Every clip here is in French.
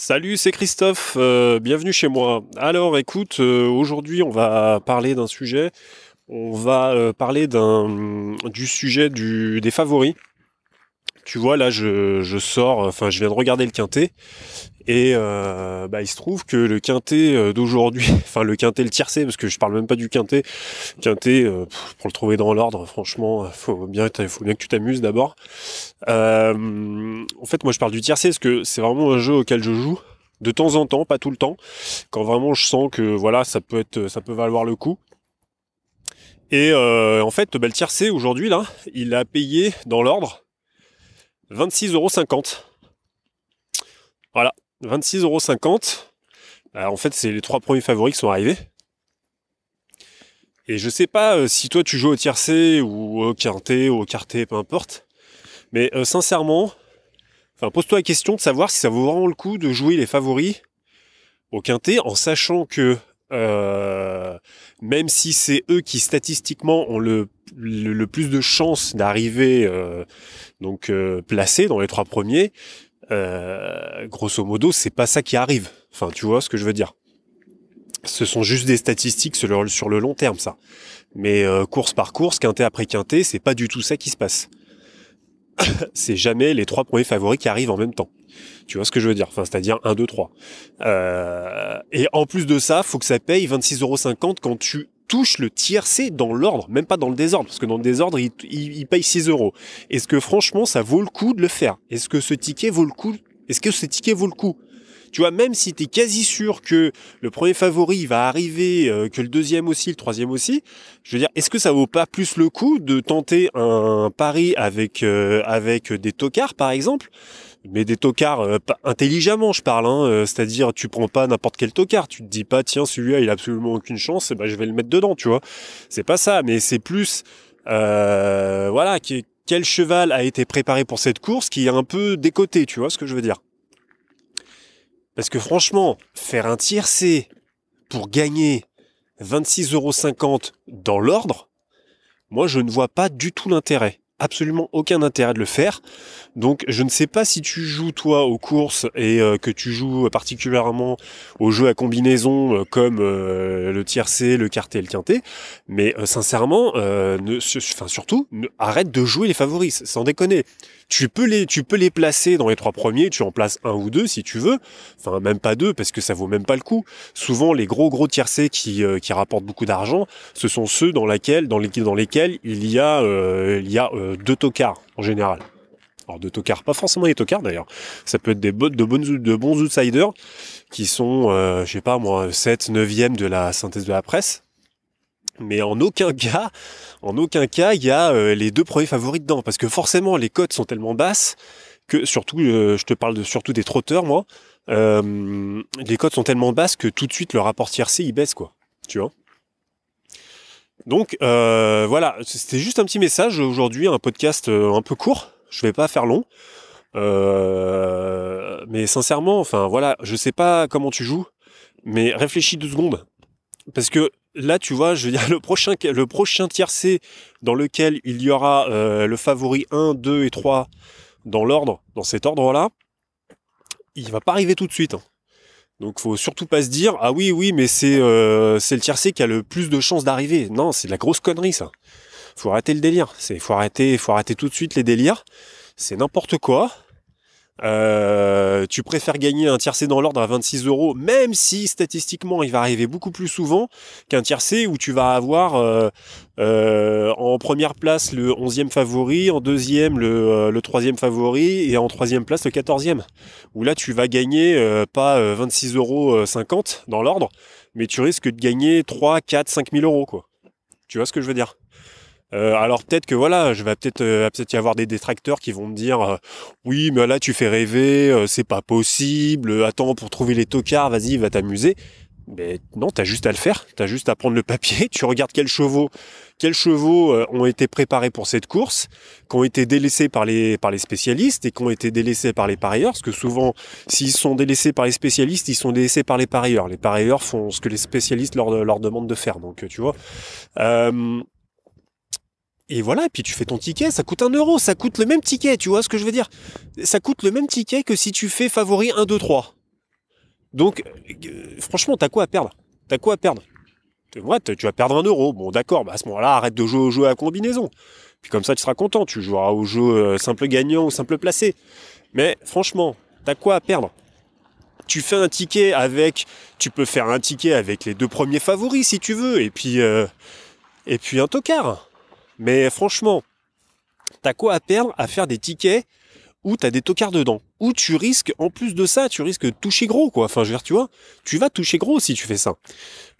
Salut, c'est Christophe, bienvenue chez moi. Alors écoute, aujourd'hui on va parler d'un sujet, on va parler du sujet des favoris. Tu vois là je sors, enfin je viens de regarder le quintet et il se trouve que le quintet d'aujourd'hui, enfin le quintet, le tiercé, parce que je parle même pas du quintet, quintet pour le trouver dans l'ordre, franchement faut bien que tu t'amuses d'abord. En fait moi je parle du tiercé parce que c'est vraiment un jeu auquel je joue de temps en temps, pas tout le temps, quand vraiment je sens que voilà ça peut valoir le coup. Et en fait le tiercé aujourd'hui là, il a payé dans l'ordre 26,50 €. Voilà, 26,50 €. En fait, c'est les 3 premiers favoris qui sont arrivés. Et je sais pas si toi tu joues au tiercé ou au quintet ou au quartet, peu importe. Mais sincèrement, pose-toi la question de savoir si ça vaut vraiment le coup de jouer les favoris au quintet en sachant que même si c'est eux qui statistiquement ont le plus de chances d'arriver placés dans les 3 premiers, grosso modo, c'est pas ça qui arrive. Enfin, tu vois ce que je veux dire. Ce sont juste des statistiques sur le long terme, ça. Mais course par course, quintet après quintet, c'est pas du tout ça qui se passe. C'est jamais les 3 premiers favoris qui arrivent en même temps. Tu vois ce que je veux dire? Enfin, c'est-à-dire 1, 2, 3. Et en plus de ça, faut que ça paye 26,50 € quand tu touches le tiercé dans l'ordre, même pas dans le désordre, parce que dans le désordre, il paye 6 €. Est-ce que franchement, ça vaut le coup de le faire? Est-ce que ce ticket vaut le coup? Tu vois, même si tu es quasi sûr que le premier favori va arriver, que le deuxième aussi, le troisième aussi, je veux dire, est-ce que ça vaut pas plus le coup de tenter un pari avec des tocards, par exemple? Mais des tocards intelligemment, je parle, hein, c'est-à-dire tu prends pas n'importe quel tocard, tu te dis pas tiens celui-là il a absolument aucune chance, je vais le mettre dedans, tu vois. C'est pas ça, mais c'est plus quel cheval a été préparé pour cette course qui est un peu décoté, tu vois ce que je veux dire. Parce que franchement, faire un tiercé pour gagner 26,50 € dans l'ordre, moi je ne vois pas du tout l'intérêt. Absolument aucun intérêt de le faire. Donc je ne sais pas si tu joues toi aux courses et que tu joues particulièrement aux jeux à combinaison comme le tiercé, le quartet et le quintet, mais sincèrement, surtout, arrête de jouer les favoris, sans déconner. Tu peux les placer dans les 3 premiers, tu en places 1 ou 2 si tu veux, enfin même pas 2 parce que ça vaut même pas le coup. Souvent les gros tiercés qui rapportent beaucoup d'argent, ce sont ceux dans lesquels il y a 2 tocards en général. Alors 2 tocards, pas forcément des tocards d'ailleurs. Ça peut être de bons outsiders qui sont, 7, 9e de la synthèse de la presse. Mais en aucun cas, il y a les 2 premiers favoris dedans. Parce que forcément, les cotes sont tellement basses que, surtout, je te parle surtout des trotteurs, moi, les cotes sont tellement basses que tout de suite, le rapport tiercé, il baisse, quoi. Tu vois? Donc, voilà, c'était juste un petit message aujourd'hui, un podcast un peu court. Je vais pas faire long. Mais sincèrement, je sais pas comment tu joues, mais réfléchis 2 secondes. Parce que là, tu vois, je veux dire, le prochain tiercé dans lequel il y aura le favori 1, 2 et 3 dans l'ordre, dans cet ordre-là, il va pas arriver tout de suite. Donc faut surtout pas se dire ah oui mais c'est le tiercé qui a le plus de chances d'arriver. Non, c'est de la grosse connerie ça. Faut arrêter le délire. Faut arrêter tout de suite les délires. C'est n'importe quoi. Tu préfères gagner un tiercé dans l'ordre à 26 €, même si statistiquement il va arriver beaucoup plus souvent qu'un tiercé où tu vas avoir en première place le 11e favori, en deuxième le 3e favori et en troisième place le 14e. Où là tu vas gagner pas 26,50 € dans l'ordre, mais tu risques de gagner 3, 4, 5 000 € quoi. Tu vois ce que je veux dire? Alors peut-être que voilà, je vais peut-être y avoir des détracteurs qui vont me dire oui mais là tu fais rêver, c'est pas possible, attends pour trouver les tocards, vas-y va t'amuser. Mais non, t'as juste à le faire, t'as juste à prendre le papier, tu regardes quels chevaux ont été préparés pour cette course, qui ont été délaissés par les spécialistes et qui ont été délaissés par les parieurs, parce que souvent s'ils sont délaissés par les spécialistes, ils sont délaissés par les parieurs. Les parieurs font ce que les spécialistes leur demandent de faire, donc tu vois. Et voilà, et puis tu fais ton ticket, ça coûte 1 €, ça coûte le même ticket, tu vois ce que je veux dire? Ça coûte le même ticket que si tu fais favori 1, 2, 3. Donc, franchement, t'as quoi à perdre? T'as quoi à perdre? Ouais, tu vas perdre 1 euro. Bon, d'accord, à ce moment-là, arrête de jouer au jeu à combinaison. Puis comme ça, tu seras content. Tu joueras au jeu simple gagnant ou simple placé. Mais franchement, t'as quoi à perdre? Tu fais un ticket avec... Tu peux faire un ticket avec les 2 premiers favoris, si tu veux. Et puis un tocard. Mais franchement, t'as quoi à perdre à faire des tickets où t'as des tocards dedans? Où tu risques, en plus de ça, tu risques de toucher gros, quoi. Enfin, je veux dire, tu vois, tu vas toucher gros si tu fais ça.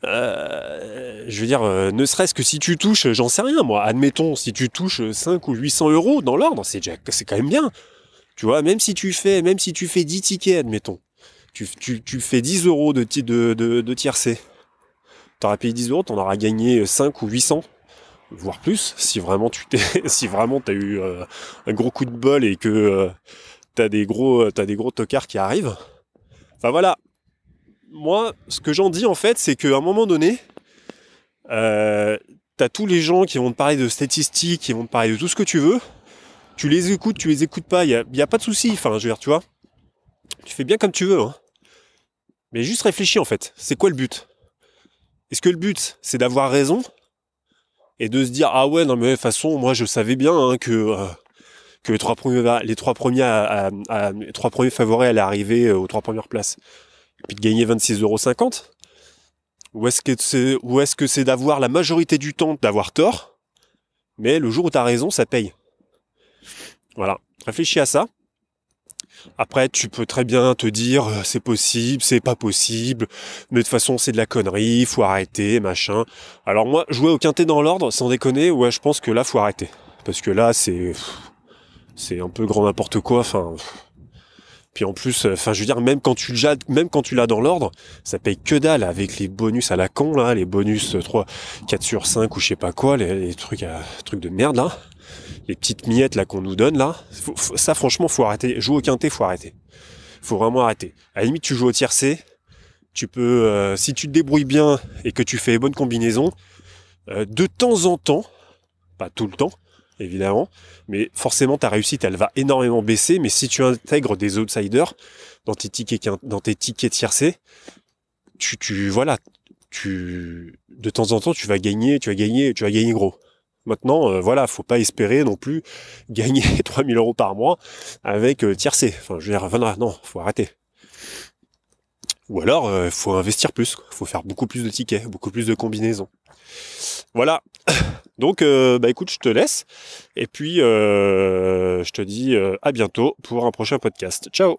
Je veux dire, ne serait-ce que si tu touches, j'en sais rien, moi, admettons, si tu touches 5 ou 800 euros dans l'ordre, c'est quand même bien. Tu vois, même si tu fais 10 tickets, admettons, tu fais 10 euros de tiercé. T'auras payé 10 euros, t'en auras gagné 5 ou 800, voire plus, si vraiment si vraiment t'as eu un gros coup de bol et que t'as des gros tocards qui arrivent. Enfin voilà. Moi, ce que j'en dis en fait, c'est qu'à un moment donné, t'as tous les gens qui vont te parler de statistiques, qui vont te parler de tout ce que tu veux. Tu les écoutes pas, y a pas de souci. Enfin, je veux dire, tu vois, tu fais bien comme tu veux, hein. Mais juste réfléchis en fait. C'est quoi le but? Est-ce que le but, c'est d'avoir raison et de se dire ah ouais non mais de toute façon, moi je savais bien hein, que les 3 premiers favoris allaient arriver aux 3 premières places. Et puis de gagner 26,50 €. Ou est-ce que c'est d'avoir la majorité du temps d'avoir tort, mais le jour où t'as raison, ça paye. Voilà. Réfléchis à ça. Après, tu peux très bien te dire c'est possible, c'est pas possible, mais de toute façon c'est de la connerie, faut arrêter, machin. Alors moi, jouer au quintet dans l'ordre, sans déconner, ouais, je pense que là faut arrêter. Parce que là, c'est un peu grand n'importe quoi, enfin... Puis en plus, je veux dire, même quand tu l'as dans l'ordre, ça paye que dalle avec les bonus à la con, là, les bonus 4 sur 5 ou je sais pas quoi, les trucs de merde, là. Les petites miettes, là, qu'on nous donne, là. Ça, franchement, faut arrêter. Jouer au quintet, faut arrêter. Faut vraiment arrêter. À la limite, tu joues au tiercé. Tu peux, si tu te débrouilles bien et que tu fais les bonnes combinaisons, de temps en temps, pas tout le temps, évidemment, mais forcément ta réussite elle va énormément baisser, mais si tu intègres des outsiders dans tes tickets tiercés, de temps en temps tu vas gagner gros. Maintenant, voilà, faut pas espérer non plus gagner 3000 € par mois avec tiercé. Enfin, je veux dire, voilà, non, faut arrêter. Ou alors, faut investir plus, quoi. Faut faire beaucoup plus de tickets, beaucoup plus de combinaisons. Voilà. Donc, écoute, je te laisse. Et puis, je te dis à bientôt pour un prochain podcast. Ciao!